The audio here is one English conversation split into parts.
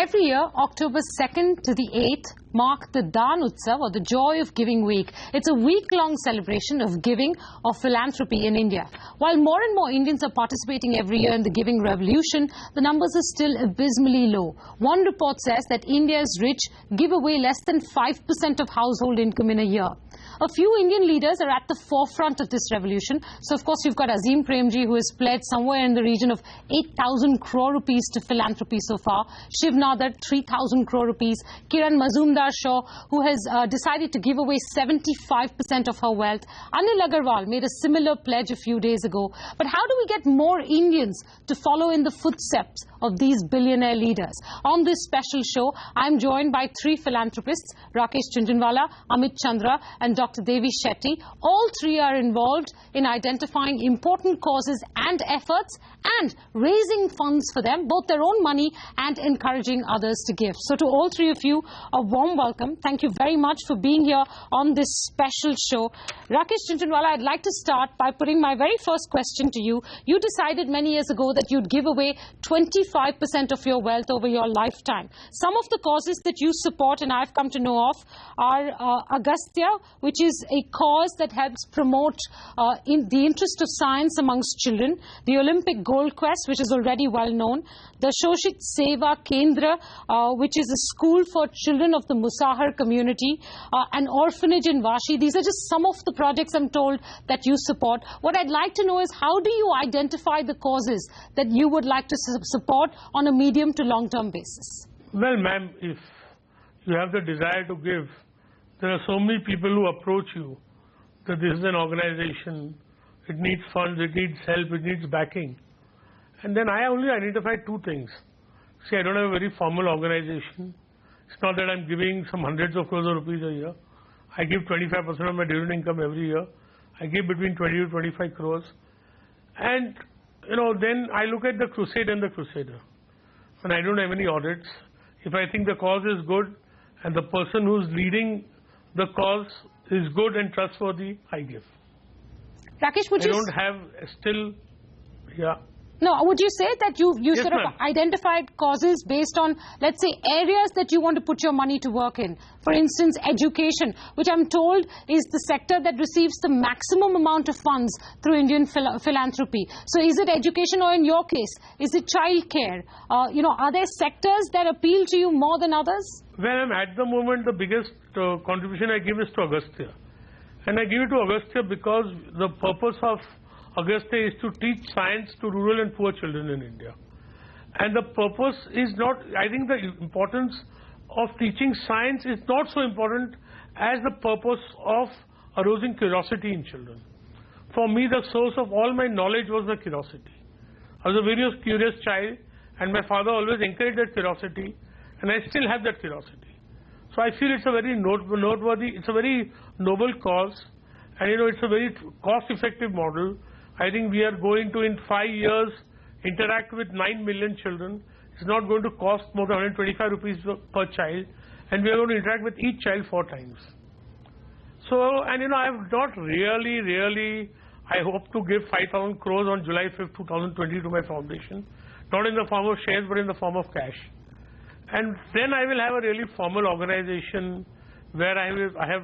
Every year, October 2nd to the 8th mark the Dan Utsav, or the Joy of Giving Week. It's a week-long celebration of giving or philanthropy in India. While more and more Indians are participating every year in the giving revolution, the numbers are still abysmally low. One report says that India's rich give away less than 5% of household income in a year. A few Indian leaders are at the forefront of this revolution. So, of course, you've got Azim Premji, who has pledged somewhere in the region of 8,000 crore rupees to philanthropy so far. Shiv Nadar, 3,000 crore rupees. Kiran Mazumdar Shaw, who has decided to give away 75% of her wealth. Anil Agarwal made a similar pledge a few days ago. But how do we get more Indians to follow in the footsteps of these billionaire leaders? On this special show, I'm joined by three philanthropists, Rakesh Jhunjhunwala, Amit Chandra, and Dr. Devi Shetty. All three are involved in identifying important causes and efforts and raising funds for them, both their own money and encouraging others to give. So to all three of you, a warm welcome. Thank you very much for being here on this special show. Rakesh Jhunjhunwala, I'd like to start by putting my very first question to you. You decided many years ago that you'd give away 25% of your wealth over your lifetime. Some of the causes that you support, and I've come to know of, are Agastya, which is a cause that helps promote in the interest of science amongst children, the Olympic Gold Quest, which is already well known, the Shoshit Seva Kendra, which is a school for children of the Musahar community, an orphanage in Vashi. These are just some of the projects, I'm told, that you support. What I'd like to know is, how do you identify the causes that you would like to support on a medium to long-term basis? Well, ma'am, if you have the desire to give, there are so many people who approach you that this is an organization, it needs funds, it needs help, it needs backing. And then I only identify two things. See, I don't have a very formal organization. It's not that I'm giving some hundreds of crores of rupees a year. I give 25% of my dividend income every year. I give between 20 to 25 crores. And, then I look at the crusade and the crusader. And I don't have any audits. If I think the cause is good and the person who's leading the cause is good and trustworthy, I give. Rakesh, would you... I don't have still... Yeah. No, would you say that you Yes, sort of identified causes based on, let's say, areas that you want to put your money to work in? For instance, education, which I'm told is the sector that receives the maximum amount of funds through Indian philanthropy. So is it education, or in your case, is it childcare? Are there sectors that appeal to you more than others? Well, at the moment, the biggest contribution I give is to Agastya. And I give it to Agastya because the purpose of Agastya is to teach science to rural and poor children in India. And the purpose is not, I think the importance of teaching science is not so important as the purpose of arousing curiosity in children. For me, the source of all my knowledge was the curiosity. I was a very curious child, and my father always encouraged that curiosity, and I still have that curiosity. So I feel it's a very noteworthy, it's a very noble cause, and it's a very cost-effective model. I think we are going to, in 5 years, interact with 9 million children. It's not going to cost more than 125 rupees per child, and we are going to interact with each child 4 times. So, and I have not really, I hope to give 5,000 crores on July 5th, 2020 to my foundation, not in the form of shares, but in the form of cash. And then I will have a really formal organization where I have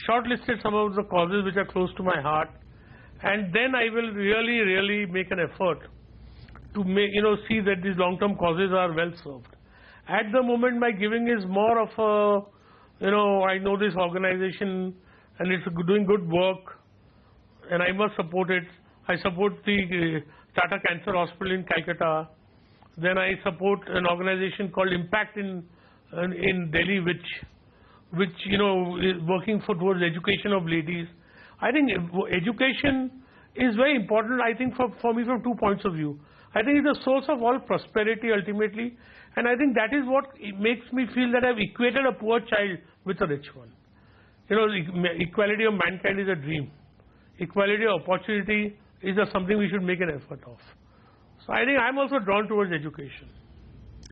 shortlisted some of the causes which are close to my heart. And then I will really make an effort to make, see that these long-term causes are well served. At the moment, my giving is more of a, I know this organization and it's doing good work and I must support it. I support the Tata Cancer Hospital in Calcutta. Then I support an organization called Impact in Delhi, which is working towards education of ladies. I think education is very important, I think, for me from 2 points of view. I think it's the source of all prosperity ultimately, and I think that is what makes me feel that I've equated a poor child with a rich one. Equality of mankind is a dream. Equality of opportunity is something we should make an effort of. So I think I'm also drawn towards education.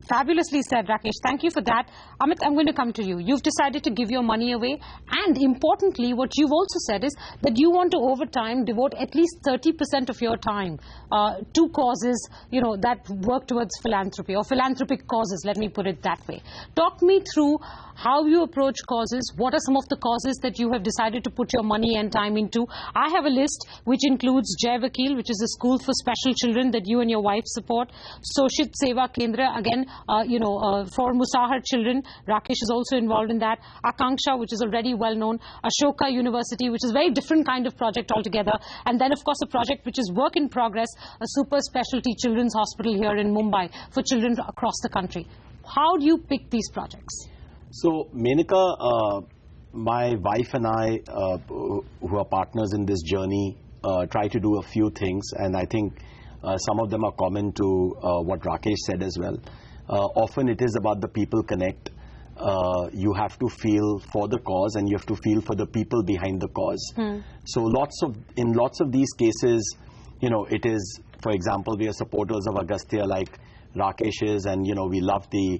Fabulously said, Rakesh. Thank you for that. Amit, I'm going to come to you. You've decided to give your money away, and importantly, what you've also said is that you want to, over time, devote at least 30% of your time to causes, that work towards philanthropy, or philanthropic causes, let me put it that way. Talk me through how you approach causes. What are some of the causes that you have decided to put your money and time into? I have a list which includes Jai Vakil, which is a school for special children that you and your wife support. Soshit Seva Kendra, again, for Musahar children. Rakesh is also involved in that. Akanksha, which is already well known. Ashoka University, which is a very different kind of project altogether. And then, of course, a project which is work in progress, a super specialty children's hospital here in Mumbai for children across the country. How do you pick these projects? So, Menaka, my wife and I, who are partners in this journey, try to do a few things, and I think some of them are common to what Rakesh said as well. Often it is about the people connect. You have to feel for the cause, and you have to feel for the people behind the cause. So in lots of these cases, it is, for example, we are supporters of Agastya like Rakesh is, and we love the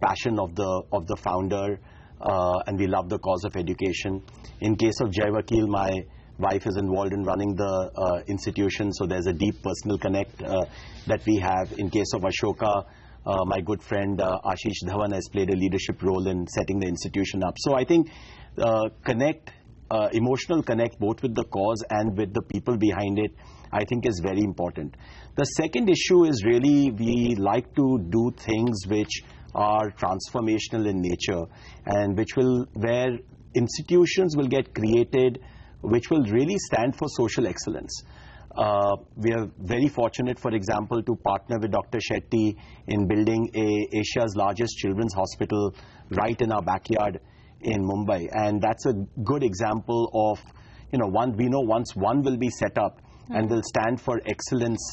passion of the founder, and we love the cause of education. In case of Jai Vakil, my wife is involved in running the institution, so there's a deep personal connect that we have. In case of Ashoka, my good friend Ashish Dhawan has played a leadership role in setting the institution up. So I think emotional connect both with the cause and with the people behind it, I think is very important. The second issue is really we like to do things which are transformational in nature, and where institutions will get created which will really stand for social excellence. We are very fortunate, for example, to partner with Dr. Shetty in building Asia's largest children's hospital right in our backyard in Mumbai, and that's a good example of, we know once one will be set up and will stand for excellence,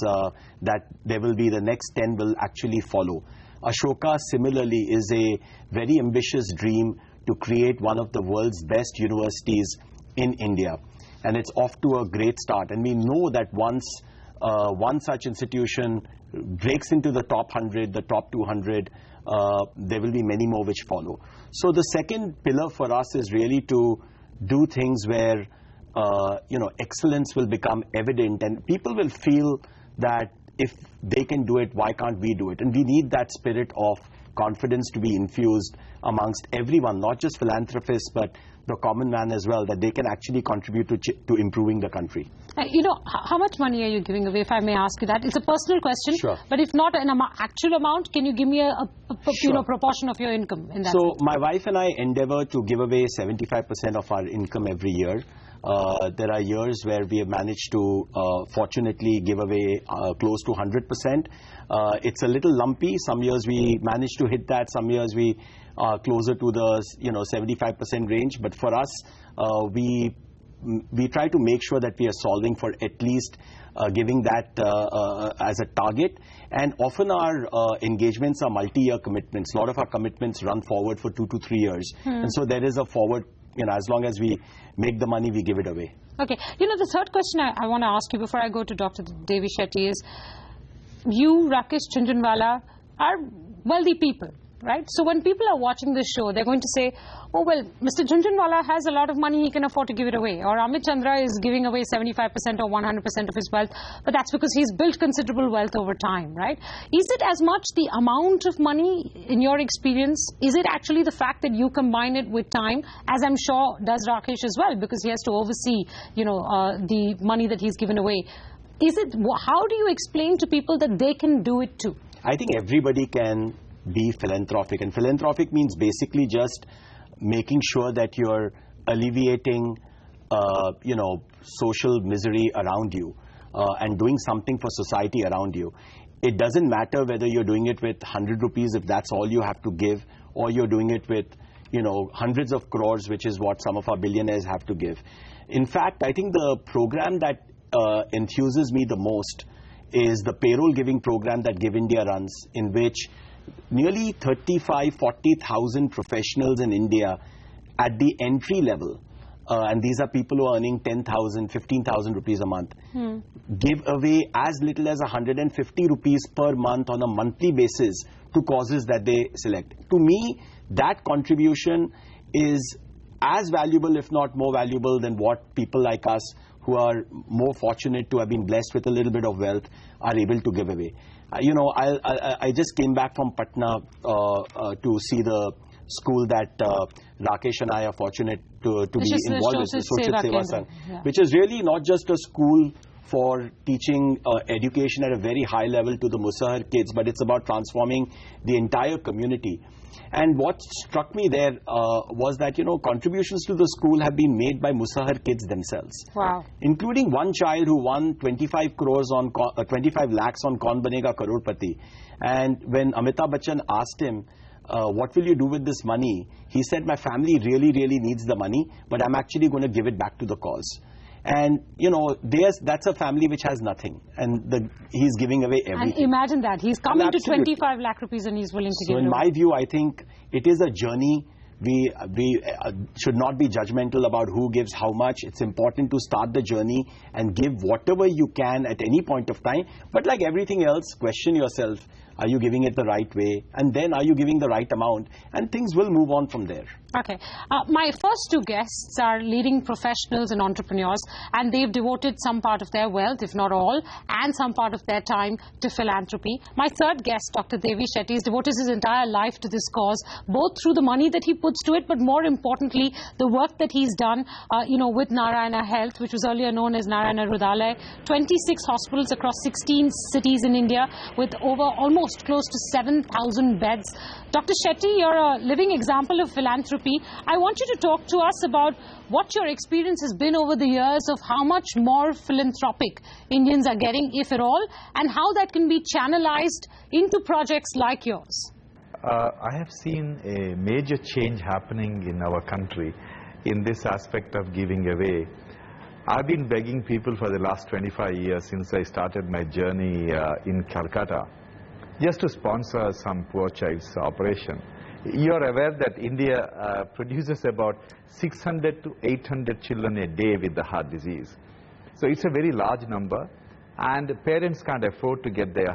that there will be the next 10 will actually follow. Ashoka similarly is a very ambitious dream to create one of the world's best universities in India, and it's off to a great start. And we know that once one such institution breaks into the top 100, the top 200, there will be many more which follow. So the second pillar for us is really to do things where excellence will become evident, and people will feel that if they can do it, why can't we do it? And we need that spirit of confidence to be infused amongst everyone, not just philanthropists, but the common man as well, that they can actually contribute to improving the country. How much money are you giving away, if I may ask you that? It's a personal question, sure, but if not an actual amount, can you give me a sure, proportion of your income in that? So my wife and I endeavor to give away 75% of our income every year. There are years where we have managed to fortunately give away close to 100%. It's a little lumpy. Some years we manage to hit that, some years we are closer to the 75% range. But for us, we try to make sure that we are solving for at least giving that as a target. And often our engagements are multi-year commitments. A lot of our commitments run forward for 2 to 3 years. And so there is a forward, as long as we make the money, we give it away. Okay. The third question I want to ask you before I go to Dr. Devi Shetty is, you, Rakesh Jhunjhunwala, are wealthy people, right? So when people are watching this show, they're going to say, oh, well, Mr. Jhunjhunwala has a lot of money, he can afford to give it away. Or Amit Chandra is giving away 75% or 100% of his wealth, but that's because he's built considerable wealth over time, right? Is it as much the amount of money, in your experience? Is it actually the fact that you combine it with time, as I'm sure does Rakesh as well, because he has to oversee, the money that he's given away? How do you explain to people that they can do it too? I think everybody can be philanthropic, and philanthropic means basically just making sure that you're alleviating social misery around you, and doing something for society around you. It doesn't matter whether you're doing it with 100 rupees, if that's all you have to give, or you're doing it with hundreds of crores, which is what some of our billionaires have to give. In fact, I think the program that enthuses me the most is the payroll giving program that Give India runs, in which nearly 35,000-40,000 professionals in India at the entry level and these are people who are earning 10,000, 15,000 rupees a month, give away as little as 150 rupees per month on a monthly basis to causes that they select. To me, that contribution is as valuable, if not more valuable, than what people like us who are more fortunate to have been blessed with a little bit of wealth are able to give away. You know, I just came back from Patna to see the school that Rakesh and I are fortunate to be involved with, the Social Seva Sangh, which is really not just a school for teaching education at a very high level to the Musahar kids, but it's about transforming the entire community. And what struck me there was that, you know, contributions to the school have been made by Musahar kids themselves. Wow. Including one child who won 25 crores on 25 lakhs on Kaun Banega Crorepati. And when Amitabh Bachchan asked him, what will you do with this money? He said, my family really, really needs the money, but I'm actually going to give it back to the cause. And, you know, that's a family which has nothing. And he's giving away everything. And imagine that. He's coming to 25 lakh rupees and he's willing to give it away. So in my view, I think it is a journey. We should not be judgmental about who gives how much. It's important to start the journey and give whatever you can at any point of time. But like everything else, question yourself, are you giving it the right way? And then are you giving the right amount? And things will move on from there. Okay. My first two guests are leading professionals and entrepreneurs, and they've devoted some part of their wealth, if not all, and some part of their time to philanthropy. My third guest, Dr. Devi Shetty, has devoted his entire life to this cause, both through the money that he puts to it, but more importantly, the work that he's done, you know, with Narayana Health, which was earlier known as Narayana Hrudayalaya, 26 hospitals across 16 cities in India with over almost close to 7,000 beds. Dr. Shetty, you're a living example of philanthropy. I want you to talk to us about what your experience has been over the years of how much more philanthropic Indians are getting, if at all, and how that can be channelized into projects like yours. I have seen a major change happening in our country in this aspect of giving away. I've been begging people for the last 25 years since I started my journey in Calcutta just to sponsor some poor child's operation. You're aware that India produces about 600 to 800 children a day with the heart disease. So it's a very large number, and parents can't afford to get their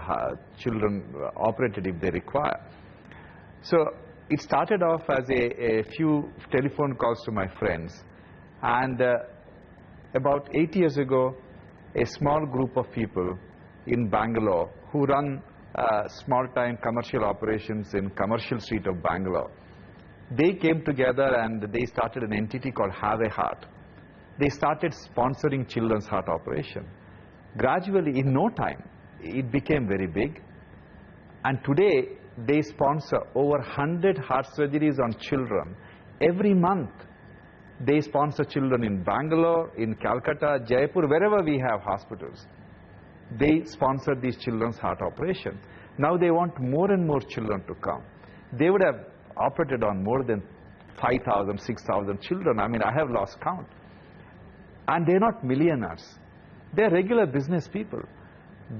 children operated if they require. So it started off as a few telephone calls to my friends, and about 8 years ago, a small group of people in Bangalore who run small-time commercial operations in Commercial Street of Bangalore, they came together and they started an entity called Have a Heart. They started sponsoring children's heart operation. Gradually, in no time, it became very big, and today they sponsor over 100 heart surgeries on children every month. They sponsor children in Bangalore, in Calcutta, Jaipur, wherever we have hospitals. They sponsor these children's heart operation. Now they want more and more children to come. They would have operated on more than 5,000, 6,000 children. I mean, I have lost count. And they're not millionaires. They're regular business people.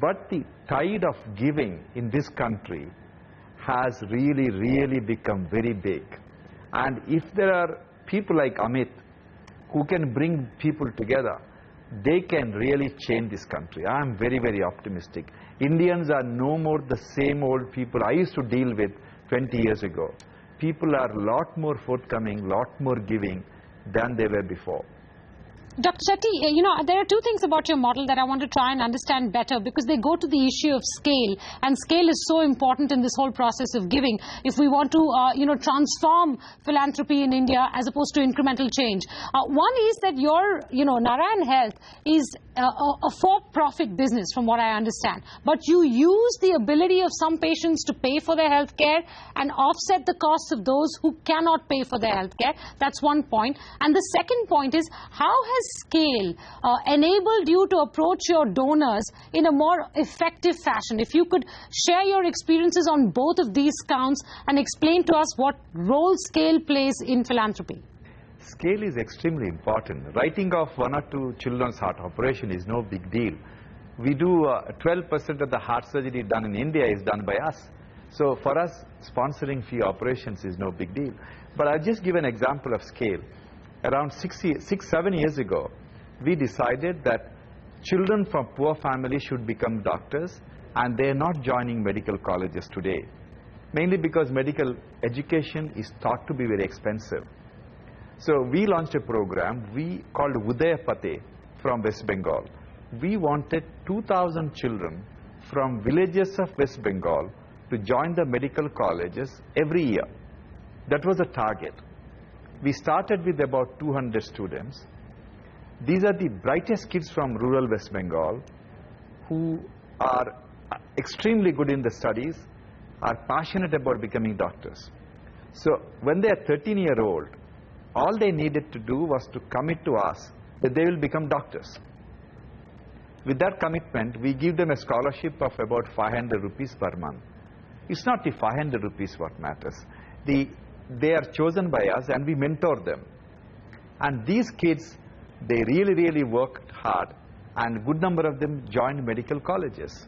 But the tide of giving in this country has really, really become very big. And if there are people like Amit who can bring people together, they can really change this country. I am very, very optimistic. Indians are no more the same old people I used to deal with 20 years ago. People are a lot more forthcoming, lot more giving than they were before. Dr. Shetty, you know, there are two things about your model that I want to try and understand better, because they go to the issue of scale, and scale is so important in this whole process of giving if we want to, you know, transform philanthropy in India as opposed to incremental change. One is that your, you know, Narayan Health is a for-profit business from what I understand, but you use the ability of some patients to pay for their health care and offset the costs of those who cannot pay for their health care. That's one point. And the second point is, how has scale enabled you to approach your donors in a more effective fashion? If you could share your experiences on both of these counts and explain to us what role scale plays in philanthropy. Scale is extremely important. Writing off 1 or 2 children's heart operation is no big deal. We do 12% of the heart surgery done in India is done by us. So for us, sponsoring few operations is no big deal. But I'll just give an example of scale. around 7 years ago, we decided that children from poor families should become doctors, and they are not joining medical colleges today, mainly because medical education is thought to be very expensive. So we launched a program we called Udayapate from West Bengal. We wanted 2,000 children from villages of West Bengal to join the medical colleges every year. That was the target. We started with about 200 students. These are the brightest kids from rural West Bengal who are extremely good in the studies, are passionate about becoming doctors. So when they are 13-year-old, all they needed to do was to commit to us that they will become doctors. With that commitment, we give them a scholarship of about 500 rupees per month. It's not the 500 rupees what matters. They are chosen by us and we mentor them. And these kids, they really worked hard, and a good number of them joined medical colleges.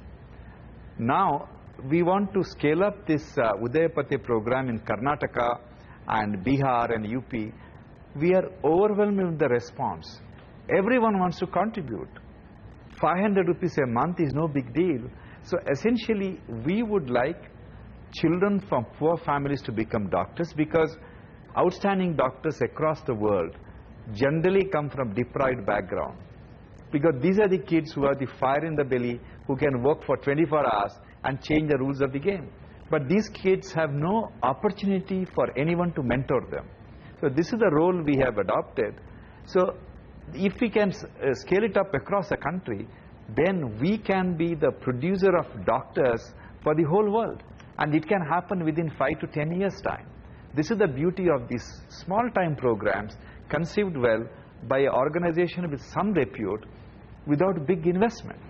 Now, we want to scale up this Udayapate program in Karnataka and Bihar and UP. We are overwhelmed with the response. Everyone wants to contribute. 500 rupees a month is no big deal. So essentially, we would like children from poor families to become doctors, because outstanding doctors across the world generally come from deprived background. Because these are the kids who have the fire in the belly, who can work for 24 hours and change the rules of the game. But these kids have no opportunity for anyone to mentor them. So this is the role we have adopted. So if we can scale it up across the country, then we can be the producer of doctors for the whole world. And it can happen within 5 to 10 years' time. This is the beauty of these small-time programs conceived well by an organization with some repute without big investment.